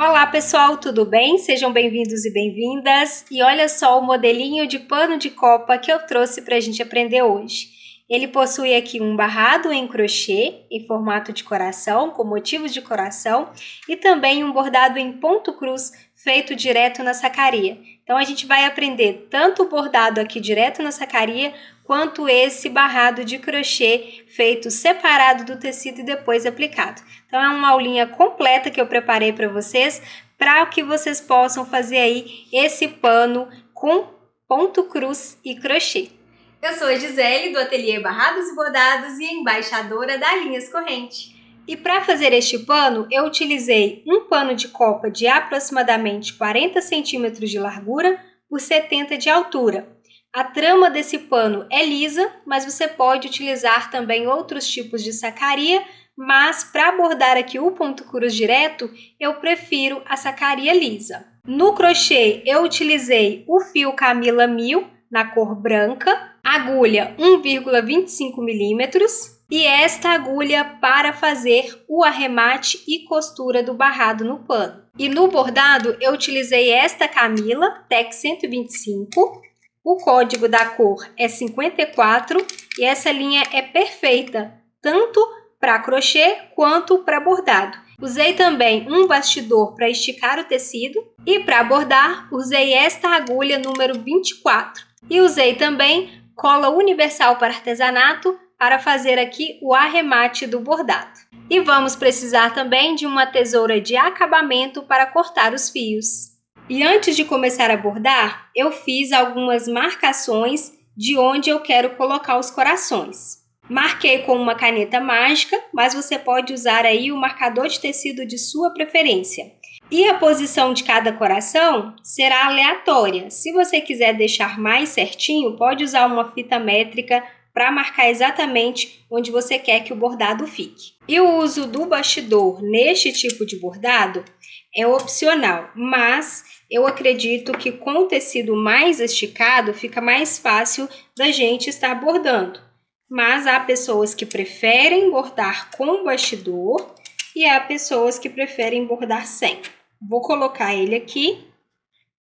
Olá pessoal, tudo bem? Sejam bem-vindos e bem-vindas. E olha só o modelinho de pano de copa que eu trouxe para a gente aprender hoje. Ele possui aqui um barrado em crochê em formato de coração, com motivos de coração, e também um bordado em ponto cruz feito direto na sacaria. Então a gente vai aprender tanto o bordado aqui direto na sacaria, quanto esse barrado de crochê feito separado do tecido e depois aplicado. Então é uma aulinha completa que eu preparei para vocês, para que vocês possam fazer aí esse pano com ponto cruz e crochê. Eu sou a Gisele, do Ateliê Barrados e Bordados e embaixadora da Linhas Corrente. E para fazer este pano, eu utilizei um pano de copa de aproximadamente 40 centímetros de largura por 70 de altura. A trama desse pano é lisa, mas você pode utilizar também outros tipos de sacaria, mas para bordar aqui o ponto cruz direto, eu prefiro a sacaria lisa. No crochê, eu utilizei o fio Camila 1000 na cor branca, agulha 1,25 milímetros e esta agulha para fazer o arremate e costura do barrado no pano. E no bordado, eu utilizei esta Camila Tec 125. O código da cor é 54 e essa linha é perfeita, tanto para crochê quanto para bordado. Usei também um bastidor para esticar o tecido e para bordar usei esta agulha número 24. E usei também cola universal para artesanato para fazer aqui o arremate do bordado. E vamos precisar também de uma tesoura de acabamento para cortar os fios. E antes de começar a bordar, eu fiz algumas marcações de onde eu quero colocar os corações. Marquei com uma caneta mágica, mas você pode usar aí o marcador de tecido de sua preferência. E a posição de cada coração será aleatória. Se você quiser deixar mais certinho, pode usar uma fita métrica para marcar exatamente onde você quer que o bordado fique. E o uso do bastidor neste tipo de bordado é opcional, mas eu acredito que com o tecido mais esticado fica mais fácil da gente estar bordando. Mas há pessoas que preferem bordar com bastidor e há pessoas que preferem bordar sem. Vou colocar ele aqui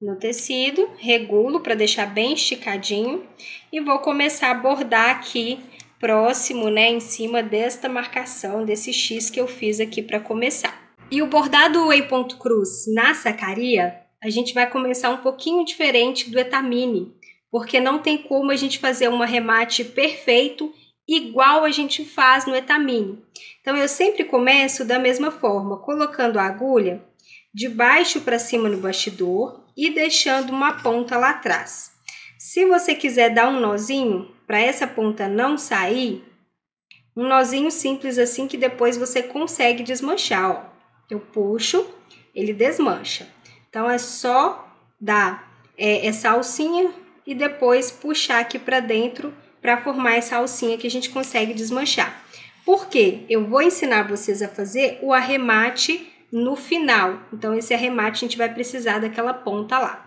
no tecido, regulo para deixar bem esticadinho e vou começar a bordar aqui próximo, né, em cima desta marcação, desse X que eu fiz aqui para começar. E o bordado em ponto cruz na sacaria, a gente vai começar um pouquinho diferente do etamine, porque não tem como a gente fazer um arremate perfeito igual a gente faz no etamine. Então eu sempre começo da mesma forma, colocando a agulha de baixo para cima no bastidor e deixando uma ponta lá atrás. Se você quiser dar um nozinho para essa ponta não sair, um nozinho simples assim que depois você consegue desmanchar, ó. Eu puxo, ele desmancha. Então é só dar essa alcinha e depois puxar aqui para dentro para formar essa alcinha que a gente consegue desmanchar. Por quê? Eu vou ensinar vocês a fazer o arremate no final. Então esse arremate a gente vai precisar daquela ponta lá.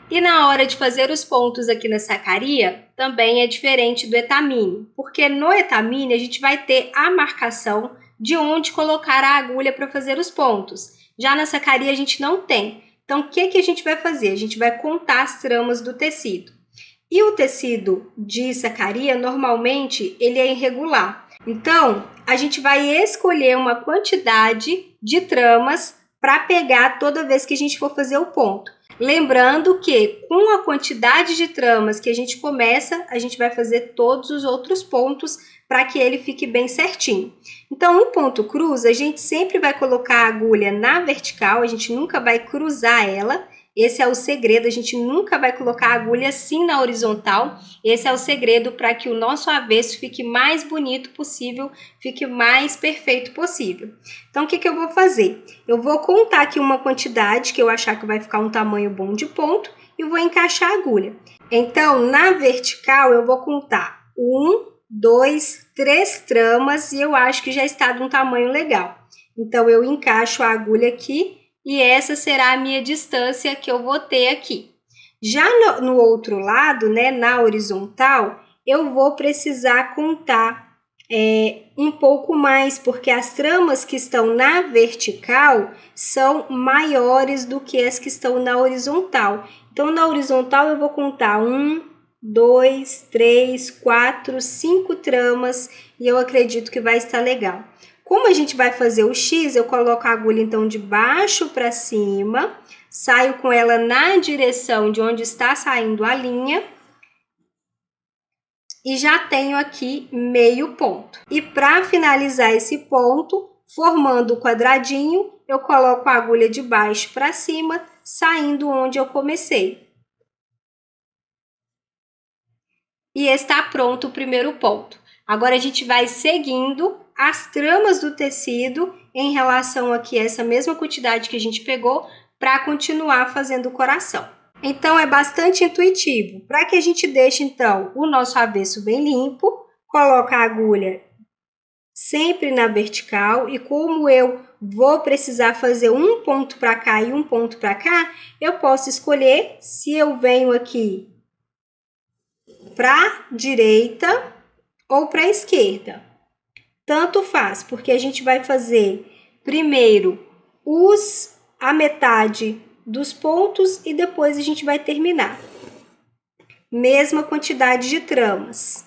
E na hora de fazer os pontos aqui na sacaria, também é diferente do etamine, porque no etamine a gente vai ter a marcação de onde colocar a agulha para fazer os pontos. Já na sacaria a gente não tem. Então o que a gente vai fazer? A gente vai contar as tramas do tecido. E o tecido de sacaria, normalmente, ele é irregular. Então, a gente vai escolher uma quantidade de tramas para pegar toda vez que a gente for fazer o ponto. Lembrando que com a quantidade de tramas que a gente começa, a gente vai fazer todos os outros pontos para que ele fique bem certinho. Então, o ponto cruz, a gente sempre vai colocar a agulha na vertical, a gente nunca vai cruzar ela. Esse é o segredo, a gente nunca vai colocar a agulha assim na horizontal. Esse é o segredo para que o nosso avesso fique mais bonito possível, fique mais perfeito possível. Então, o que eu vou fazer? Eu vou contar aqui uma quantidade que eu achar que vai ficar um tamanho bom de ponto e vou encaixar a agulha. Então, na vertical, eu vou contar 1, 2, 3 tramas e eu acho que já está de um tamanho legal. Então, eu encaixo a agulha aqui. E essa será a minha distância que eu vou ter aqui. Já no outro lado, né, na horizontal, eu vou precisar contar um pouco mais, porque as tramas que estão na vertical são maiores do que as que estão na horizontal. Então, na horizontal eu vou contar 1, 2, 3, 4, 5 tramas e eu acredito que vai estar legal. Como a gente vai fazer o X, eu coloco a agulha então de baixo para cima, saio com ela na direção de onde está saindo a linha e já tenho aqui meio ponto. E para finalizar esse ponto, formando o quadradinho, eu coloco a agulha de baixo para cima, saindo onde eu comecei. E está pronto o primeiro ponto. Agora a gente vai seguindo as tramas do tecido em relação aqui a essa mesma quantidade que a gente pegou para continuar fazendo o coração. Então, é bastante intuitivo. Para que a gente deixe, então, o nosso avesso bem limpo, coloca a agulha sempre na vertical e como eu vou precisar fazer um ponto para cá e um ponto para cá, eu posso escolher se eu venho aqui para direita ou para esquerda. Tanto faz, porque a gente vai fazer primeiro a metade dos pontos e depois a gente vai terminar. Mesma quantidade de tramas.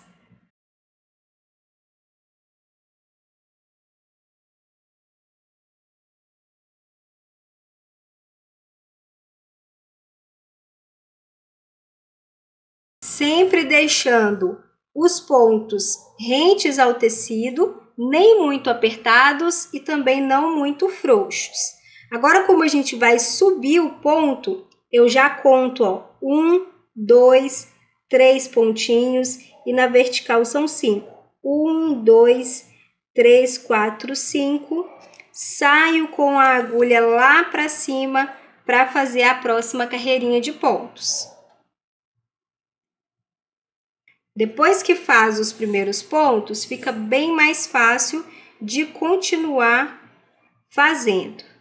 Sempre deixando os pontos rentes ao tecido, nem muito apertados e também não muito frouxos. Agora, como a gente vai subir o ponto, eu já conto, ó, 1, 2, 3 pontinhos e na vertical são 5. 1, 2, 3, 4, 5. Saio com a agulha lá para cima para fazer a próxima carreirinha de pontos. Depois que faz os primeiros pontos, fica bem mais fácil de continuar fazendo.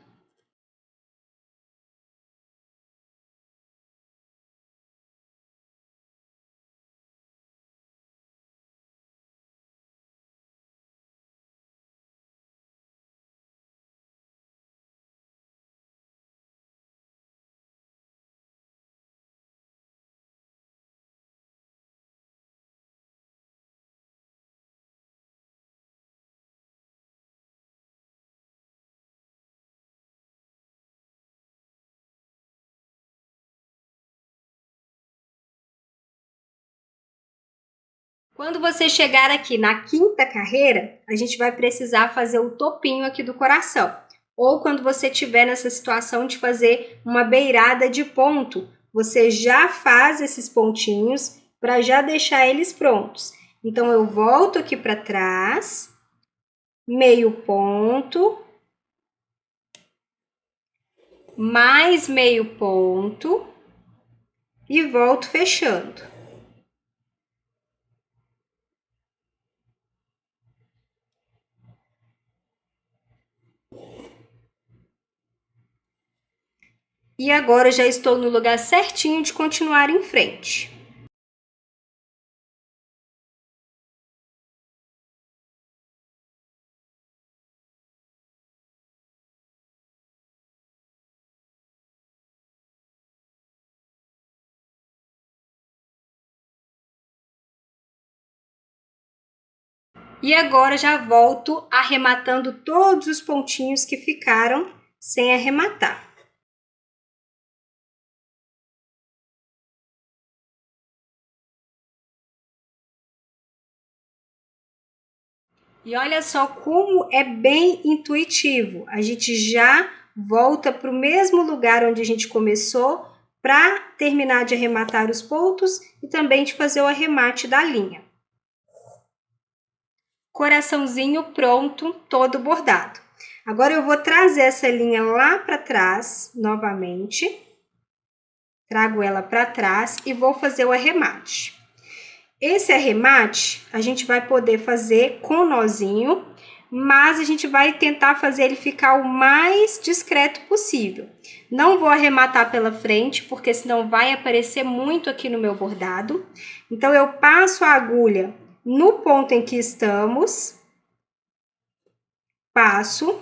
Quando você chegar aqui na quinta carreira, a gente vai precisar fazer o topinho aqui do coração. Ou quando você estiver nessa situação de fazer uma beirada de ponto, você já faz esses pontinhos para já deixar eles prontos. Então, eu volto aqui para trás, meio ponto, mais meio ponto e volto fechando. E agora já estou no lugar certinho de continuar em frente. E agora já volto arrematando todos os pontinhos que ficaram sem arrematar. E olha só como é bem intuitivo. A gente já volta para o mesmo lugar onde a gente começou para terminar de arrematar os pontos e também de fazer o arremate da linha. Coraçãozinho pronto, todo bordado. Agora eu vou trazer essa linha lá para trás novamente. Trago ela para trás e vou fazer o arremate. Esse arremate a gente vai poder fazer com nozinho, mas a gente vai tentar fazer ele ficar o mais discreto possível. Não vou arrematar pela frente, porque senão vai aparecer muito aqui no meu bordado. Então, eu passo a agulha no ponto em que estamos, passo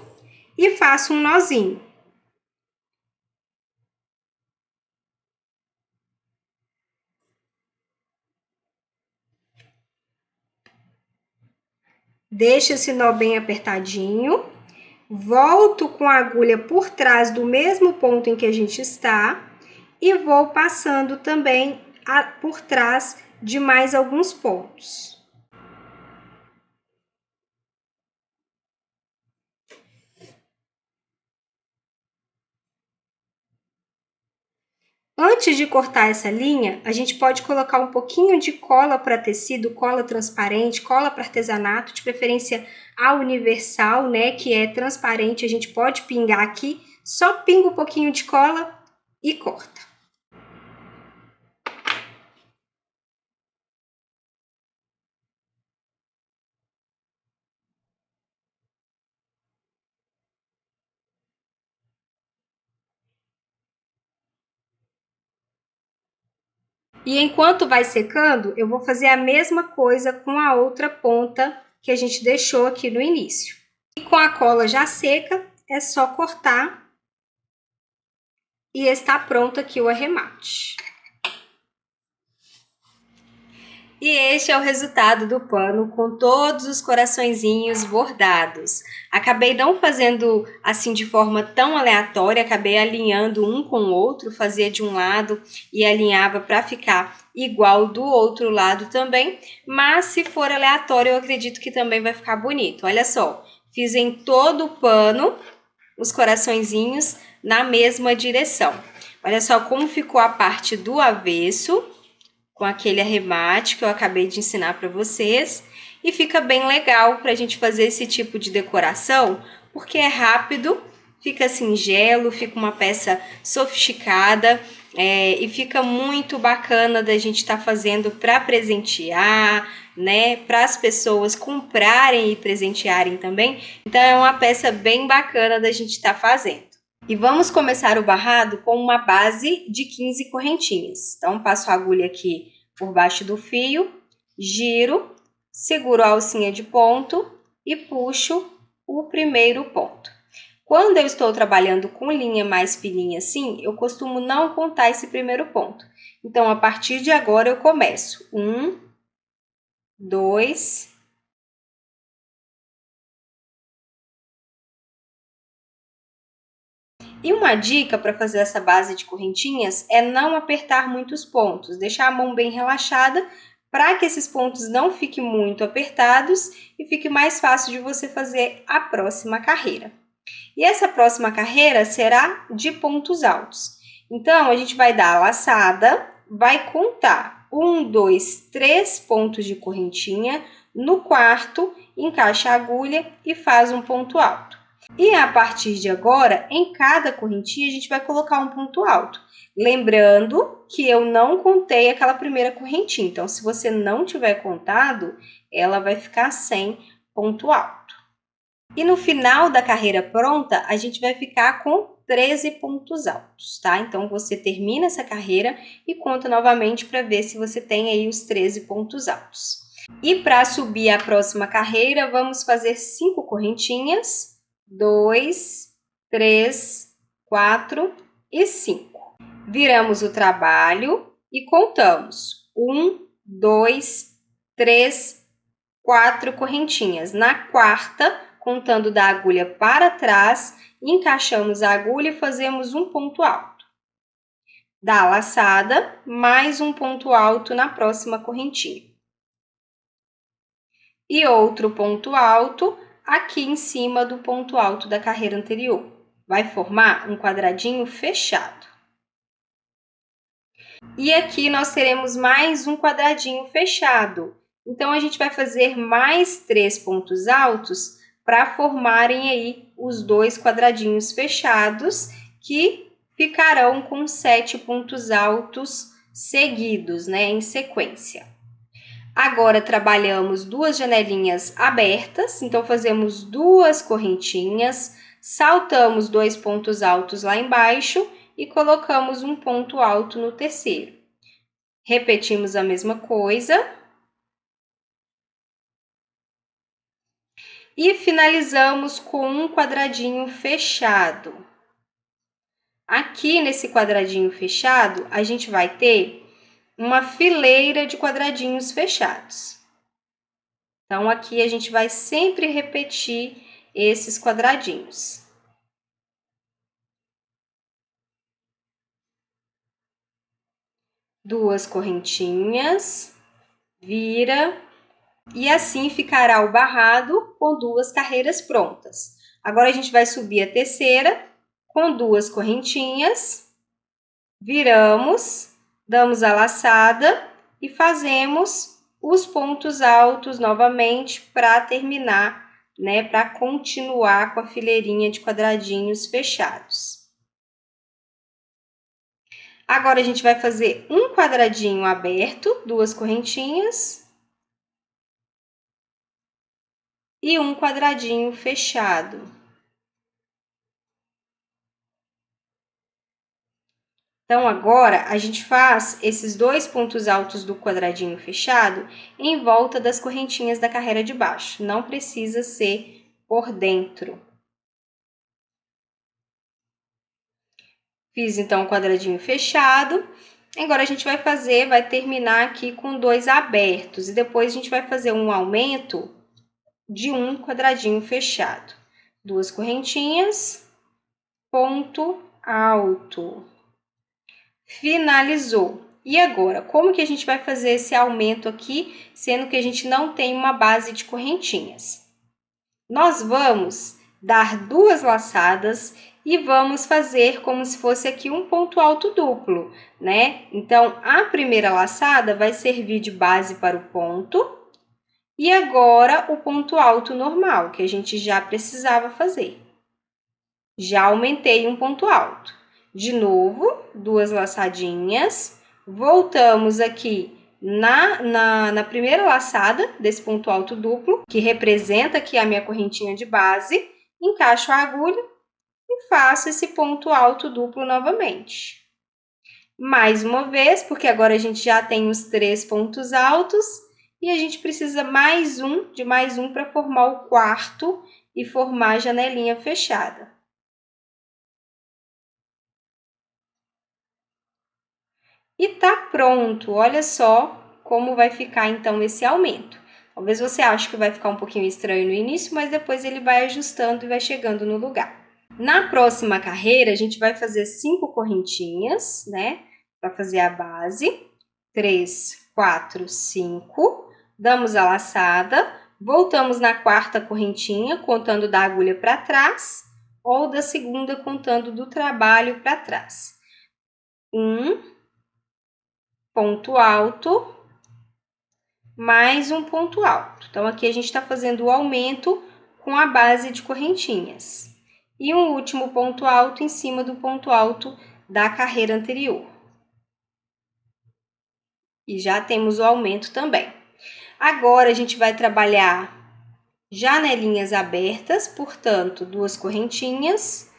e faço um nozinho. Deixo esse nó bem apertadinho, volto com a agulha por trás do mesmo ponto em que a gente está e vou passando também por trás de mais alguns pontos. Antes de cortar essa linha, a gente pode colocar um pouquinho de cola para tecido, cola transparente, cola para artesanato, de preferência a universal, né, que é transparente, a gente pode pingar aqui, só pinga um pouquinho de cola e corta. E enquanto vai secando, eu vou fazer a mesma coisa com a outra ponta que a gente deixou aqui no início. E com a cola já seca, é só cortar e está pronto aqui o arremate. E este é o resultado do pano com todos os coraçõezinhos bordados. Acabei não fazendo assim de forma tão aleatória, acabei alinhando um com o outro, fazia de um lado e alinhava para ficar igual do outro lado também, mas se for aleatório eu acredito que também vai ficar bonito. Olha só, fiz em todo o pano os coraçõezinhos na mesma direção. Olha só como ficou a parte do avesso, com aquele arremate que eu acabei de ensinar para vocês. E fica bem legal para a gente fazer esse tipo de decoração, porque é rápido, fica singelo, fica uma peça sofisticada e fica muito bacana da gente estar fazendo para presentear, né? Para as pessoas comprarem e presentearem também. Então é uma peça bem bacana da gente estar fazendo. E vamos começar o barrado com uma base de 15 correntinhas. Então, passo a agulha aqui por baixo do fio, giro, seguro a alcinha de ponto e puxo o primeiro ponto. Quando eu estou trabalhando com linha mais fininha assim, eu costumo não contar esse primeiro ponto. Então, a partir de agora, eu começo. 1, 2, e uma dica para fazer essa base de correntinhas é não apertar muitos pontos, deixar a mão bem relaxada para que esses pontos não fiquem muito apertados e fique mais fácil de você fazer a próxima carreira. E essa próxima carreira será de pontos altos. Então, a gente vai dar a laçada, vai contar 1, 2, 3 pontos de correntinha, no quarto encaixa a agulha e faz um ponto alto. E a partir de agora, em cada correntinha, a gente vai colocar um ponto alto. Lembrando que eu não contei aquela primeira correntinha. Então, se você não tiver contado, ela vai ficar sem ponto alto. E no final da carreira pronta, a gente vai ficar com 13 pontos altos, tá? Então, você termina essa carreira e conta novamente para ver se você tem aí os 13 pontos altos. E para subir a próxima carreira, vamos fazer 5 correntinhas. 2, 3, 4 e 5. Viramos o trabalho e contamos 1, 2, 3, 4 correntinhas. Na quarta, contando da agulha para trás, encaixamos a agulha e fazemos um ponto alto. Dá a laçada, mais um ponto alto na próxima correntinha. E outro ponto alto aqui em cima do ponto alto da carreira anterior. Vai formar um quadradinho fechado. E aqui nós teremos mais um quadradinho fechado. Então, a gente vai fazer mais 3 pontos altos para formarem aí os 2 quadradinhos fechados, que ficarão com 7 pontos altos seguidos, né, em sequência. Agora, trabalhamos 2 janelinhas abertas, então fazemos 2 correntinhas, saltamos 2 pontos altos lá embaixo e colocamos um ponto alto no terceiro. Repetimos a mesma coisa E finalizamos com um quadradinho fechado. Aqui nesse quadradinho fechado, a gente vai ter uma fileira de quadradinhos fechados. Então, aqui a gente vai sempre repetir esses quadradinhos. Duas correntinhas, vira, e assim ficará o barrado com duas carreiras prontas. Agora, a gente vai subir a terceira com duas correntinhas, viramos, damos a laçada e fazemos os pontos altos novamente para terminar, né, para continuar com a fileirinha de quadradinhos fechados. Agora, a gente vai fazer um quadradinho aberto, duas correntinhas, e um quadradinho fechado. Então, agora, a gente faz esses dois pontos altos do quadradinho fechado em volta das correntinhas da carreira de baixo. Não precisa ser por dentro. Fiz, então, o quadradinho fechado. Agora, a gente vai terminar aqui com dois abertos. E depois, a gente vai fazer um aumento de um quadradinho fechado. Duas correntinhas, ponto alto. Finalizou. E agora, como que a gente vai fazer esse aumento aqui, sendo que a gente não tem uma base de correntinhas? Nós vamos dar duas laçadas e vamos fazer como se fosse aqui um ponto alto duplo, né? Então, a primeira laçada vai servir de base para o ponto e agora o ponto alto normal, que a gente já precisava fazer. Já aumentei um ponto alto. De novo, duas laçadinhas, voltamos aqui na primeira laçada desse ponto alto duplo, que representa aqui a minha correntinha de base, encaixo a agulha e faço esse ponto alto duplo novamente. Mais uma vez, porque agora a gente já tem os três pontos altos e a gente precisa de mais um para formar o quarto e formar a janelinha fechada. E tá pronto, olha só como vai ficar então esse aumento. Talvez você ache que vai ficar um pouquinho estranho no início, mas depois ele vai ajustando e vai chegando no lugar. Na próxima carreira, a gente vai fazer 5 correntinhas, né? Para fazer a base. 3, 4, 5. Damos a laçada, voltamos na quarta correntinha, contando da agulha para trás, ou da segunda, contando do trabalho para trás. 1, ponto alto, mais um ponto alto. Então, aqui a gente está fazendo o aumento com a base de correntinhas. E um último ponto alto em cima do ponto alto da carreira anterior. E já temos o aumento também. Agora, a gente vai trabalhar janelinhas abertas, portanto, duas correntinhas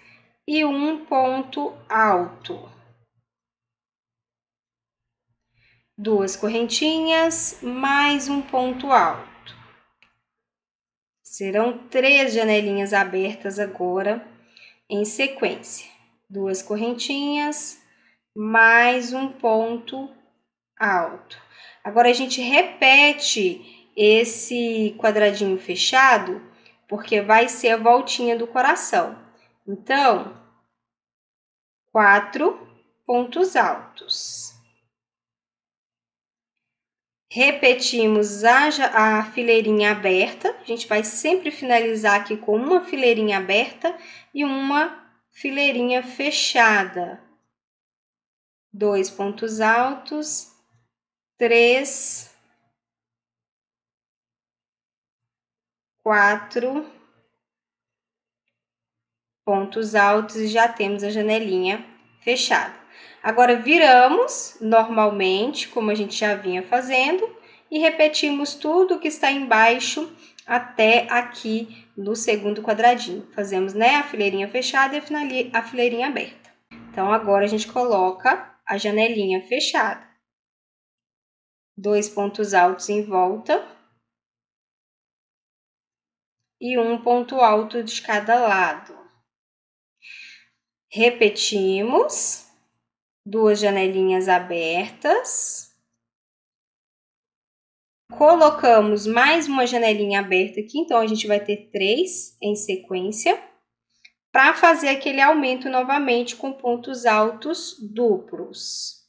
e um ponto alto. Duas correntinhas, mais um ponto alto. Serão 3 janelinhas abertas agora em sequência. Duas correntinhas, mais um ponto alto. Agora, a gente repete esse quadradinho fechado, porque vai ser a voltinha do coração. Então, 4 pontos altos. Repetimos a fileirinha aberta, a gente vai sempre finalizar aqui com uma fileirinha aberta e uma fileirinha fechada. 2 pontos altos, 3, 4 pontos altos e já temos a janelinha fechada. Agora, viramos normalmente, como a gente já vinha fazendo, e repetimos tudo que está embaixo até aqui do segundo quadradinho. Fazemos, né, a fileirinha fechada e a fileirinha aberta. Então, agora a gente coloca a janelinha fechada. 2 pontos altos em volta. e um ponto alto de cada lado. Repetimos, 2 janelinhas abertas. Colocamos mais uma janelinha aberta aqui, então a gente vai ter 3 em sequência, para fazer aquele aumento novamente com pontos altos duplos.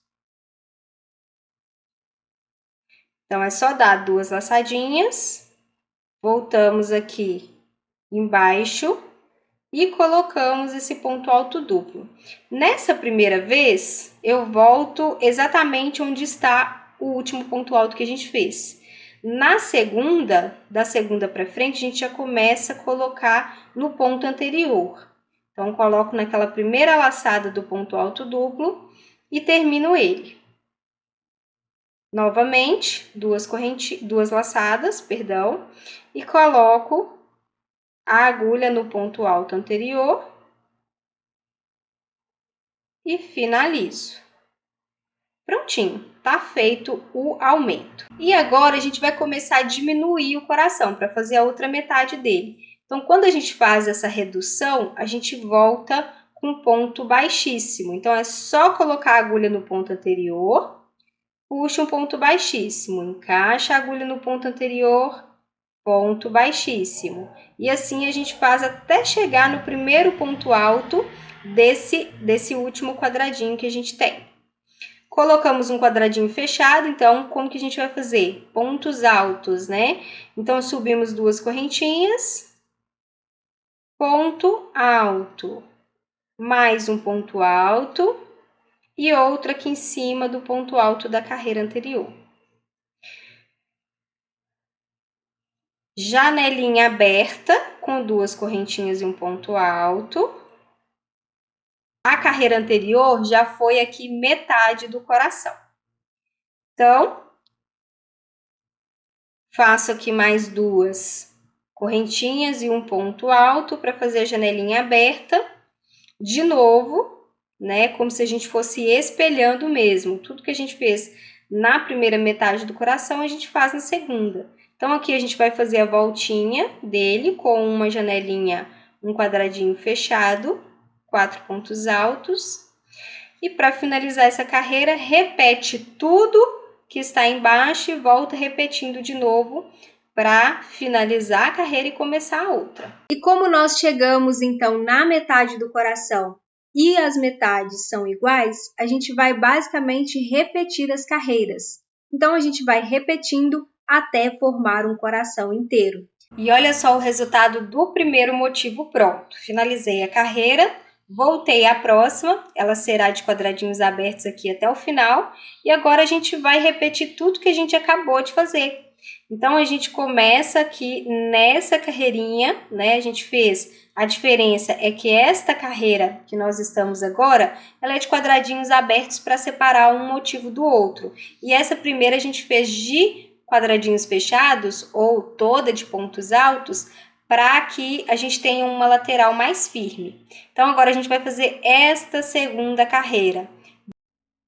Então, é só dar 2 laçadinhas, voltamos aqui embaixo e colocamos esse ponto alto duplo. Nessa primeira vez, eu volto exatamente onde está o último ponto alto que a gente fez. Na segunda, da segunda para frente, a gente já começa a colocar no ponto anterior. Então, coloco naquela primeira laçada do ponto alto duplo e termino ele. Novamente, duas laçadas, perdão, e coloco a agulha no ponto alto anterior e finalizo. Prontinho, tá feito o aumento. E agora a gente vai começar a diminuir o coração para fazer a outra metade dele. Então, quando a gente faz essa redução, a gente volta com ponto baixíssimo. Então, é só colocar a agulha no ponto anterior, puxa um ponto baixíssimo, encaixa a agulha no ponto anterior, ponto baixíssimo. E assim a gente faz até chegar no primeiro ponto alto desse último quadradinho que a gente tem. Colocamos um quadradinho fechado, então como que a gente vai fazer? Pontos altos, né? Então subimos 2 correntinhas, ponto alto, mais um ponto alto e outro aqui em cima do ponto alto da carreira anterior. Janelinha aberta com 2 correntinhas e um ponto alto. A carreira anterior já foi aqui metade do coração. Então, faço aqui mais 2 correntinhas e um ponto alto para fazer a janelinha aberta. De novo, né, como se a gente fosse espelhando mesmo. Tudo que a gente fez na primeira metade do coração, a gente faz na segunda. Então, aqui a gente vai fazer a voltinha dele com uma janelinha, um quadradinho fechado, 4 pontos altos. E para finalizar essa carreira, repete tudo que está embaixo e volta repetindo de novo para finalizar a carreira e começar a outra. E como nós chegamos então na metade do coração e as metades são iguais, a gente vai basicamente repetir as carreiras. Então a gente vai repetindo até formar um coração inteiro. E olha só o resultado do primeiro motivo pronto. Finalizei a carreira, voltei à próxima, ela será de quadradinhos abertos aqui até o final, e agora a gente vai repetir tudo que a gente acabou de fazer. Então, a gente começa aqui nessa carreirinha, né? A gente fez, a diferença é que esta carreira que nós estamos agora, ela é de quadradinhos abertos para separar um motivo do outro. E essa primeira a gente fez de quadradinhos fechados, ou toda de pontos altos, para que a gente tenha uma lateral mais firme. Então, agora a gente vai fazer esta segunda carreira.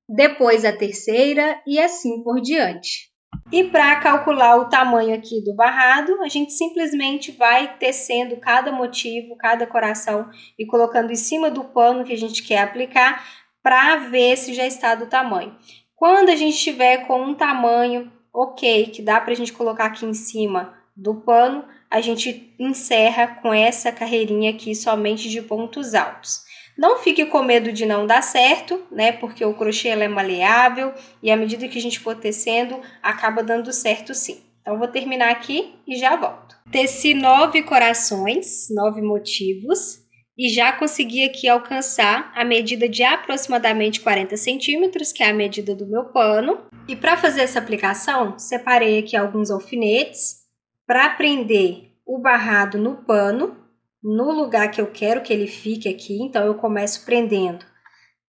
Depois a terceira e assim por diante. E para calcular o tamanho aqui do barrado, a gente simplesmente vai tecendo cada motivo, cada coração e colocando em cima do pano que a gente quer aplicar para ver se já está do tamanho. Quando a gente estiver com um tamanho ok, que dá para a gente colocar aqui em cima do pano, a gente encerra com essa carreirinha aqui somente de pontos altos. Não fique com medo de não dar certo, né? Porque o crochê é maleável e à medida que a gente for tecendo, acaba dando certo sim. Então, vou terminar aqui e já volto. Teci 9 corações, 9 motivos e já consegui aqui alcançar a medida de aproximadamente 40 centímetros, que é a medida do meu pano. E para fazer essa aplicação, separei aqui alguns alfinetes para prender o barrado no pano, no lugar que eu quero que ele fique aqui. Então, eu começo prendendo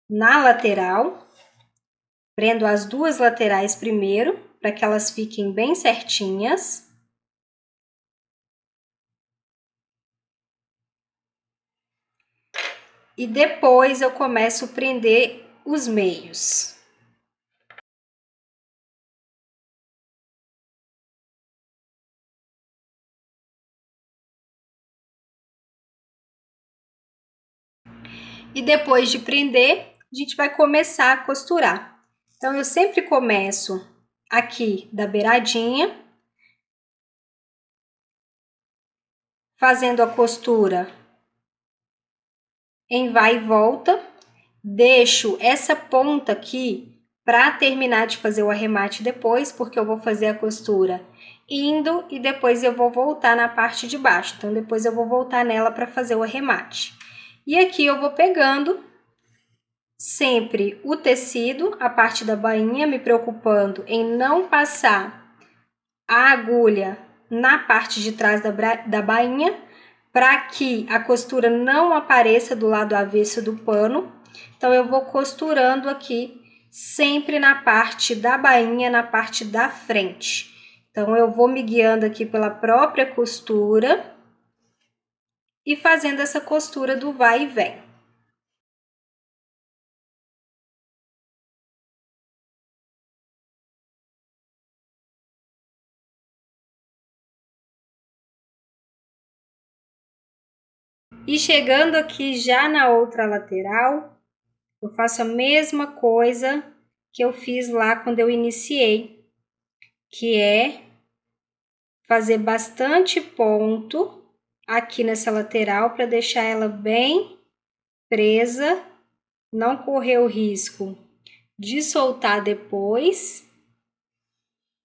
na lateral, prendo as 2 laterais primeiro, para que elas fiquem bem certinhas. E depois eu começo a prender os meios. E depois de prender, a gente vai começar a costurar. Então, eu sempre começo aqui da beiradinha, fazendo a costura em vai e volta. Deixo essa ponta aqui para terminar de fazer o arremate depois, porque eu vou fazer a costura indo e depois eu vou voltar na parte de baixo. Então, depois eu vou voltar nela para fazer o arremate. E aqui eu vou pegando sempre o tecido, a parte da bainha, me preocupando em não passar a agulha na parte de trás da bainha, para que a costura não apareça do lado avesso do pano. Então, eu vou costurando aqui sempre na parte da bainha, na parte da frente. Então, eu vou me guiando aqui pela própria costura e fazendo essa costura do vai e vem. E chegando aqui já na outra lateral, eu faço a mesma coisa que eu fiz lá quando eu iniciei, que é fazer bastante ponto aqui nessa lateral para deixar ela bem presa, não correr o risco de soltar depois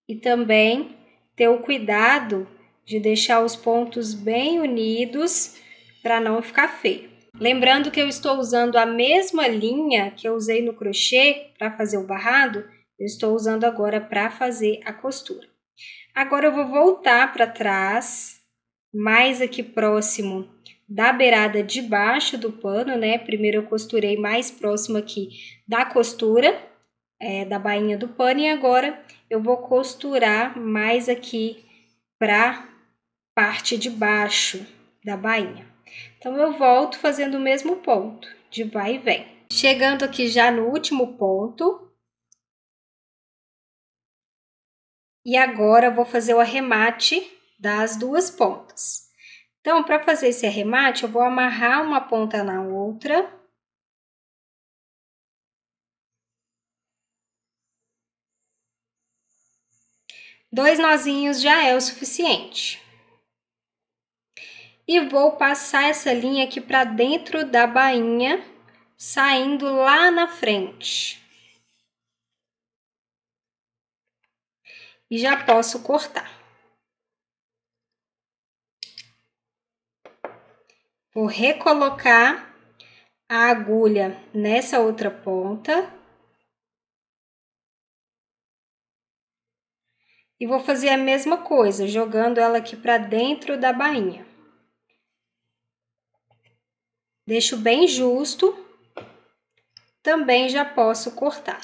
e também ter o cuidado de deixar os pontos bem unidos para não ficar feio. Lembrando que eu estou usando a mesma linha que eu usei no crochê para fazer o barrado, eu estou usando agora para fazer a costura. Agora eu vou voltar para trás, mais aqui próximo da beirada de baixo do pano, né? Primeiro eu costurei mais próximo aqui da costura, da bainha do pano, e agora eu vou costurar mais aqui para parte de baixo da bainha. Então, eu volto fazendo o mesmo ponto, de vai e vem. Chegando aqui já no último ponto. E agora eu vou fazer o arremate das duas pontas. Então, para fazer esse arremate, eu vou amarrar uma ponta na outra. Dois nozinhos já é o suficiente. E vou passar essa linha aqui para dentro da bainha, saindo lá na frente. E já posso cortar. Vou recolocar a agulha nessa outra ponta. E vou fazer a mesma coisa, jogando ela aqui para dentro da bainha. Deixo bem justo. Também já posso cortar.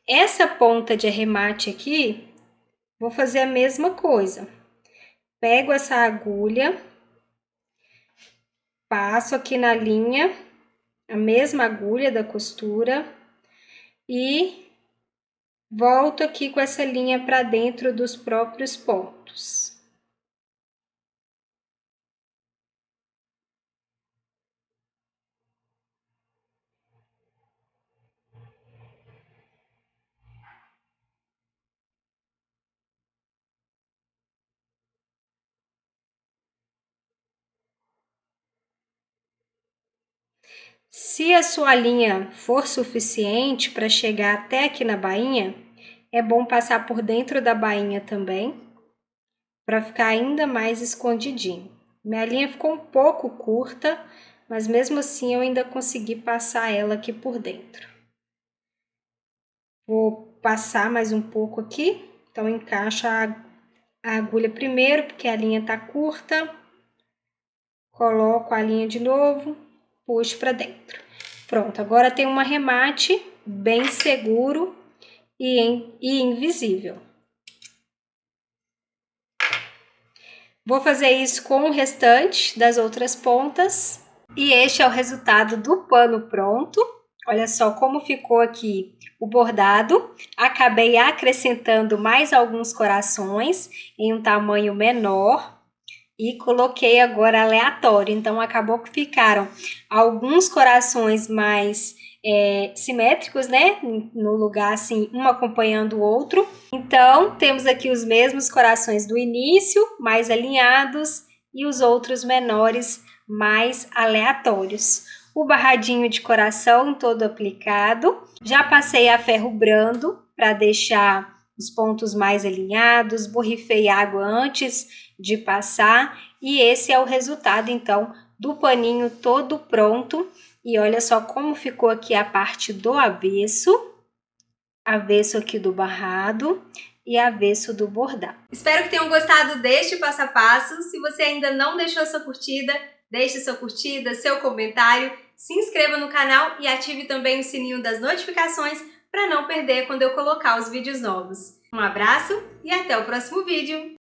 Essa ponta de arremate aqui, vou fazer a mesma coisa. Pego essa agulha, passo aqui na linha, a mesma agulha da costura e volto aqui com essa linha para dentro dos próprios pontos. Se a sua linha for suficiente para chegar até aqui na bainha, é bom passar por dentro da bainha também, para ficar ainda mais escondidinho. Minha linha ficou um pouco curta, mas mesmo assim eu ainda consegui passar ela aqui por dentro. Vou passar mais um pouco aqui, então encaixa a agulha primeiro, porque a linha tá curta. Coloco a linha de novo, puxo para dentro. Pronto, agora tem um arremate bem seguro e invisível. Vou fazer isso com o restante das outras pontas. E este é o resultado do pano pronto. Olha só como ficou aqui o bordado. Acabei acrescentando mais alguns corações em um tamanho menor. e coloquei agora aleatório. Então, acabou que ficaram alguns corações mais simétricos, né? No lugar assim, um acompanhando o outro. Então, temos aqui os mesmos corações do início, mais alinhados, e os outros menores, mais aleatórios. O barradinho de coração todo aplicado. Já passei a ferro brando para deixar os pontos mais alinhados, borrifei água antes de passar e esse é o resultado então do paninho todo pronto. E olha só como ficou aqui a parte do avesso aqui do barrado e avesso do bordado. Espero que tenham gostado deste passo a passo. Se você ainda não deixou sua curtida, deixe sua curtida, seu comentário, se inscreva no canal e ative também o sininho das notificações para não perder quando eu colocar os vídeos novos. Um abraço e até o próximo vídeo!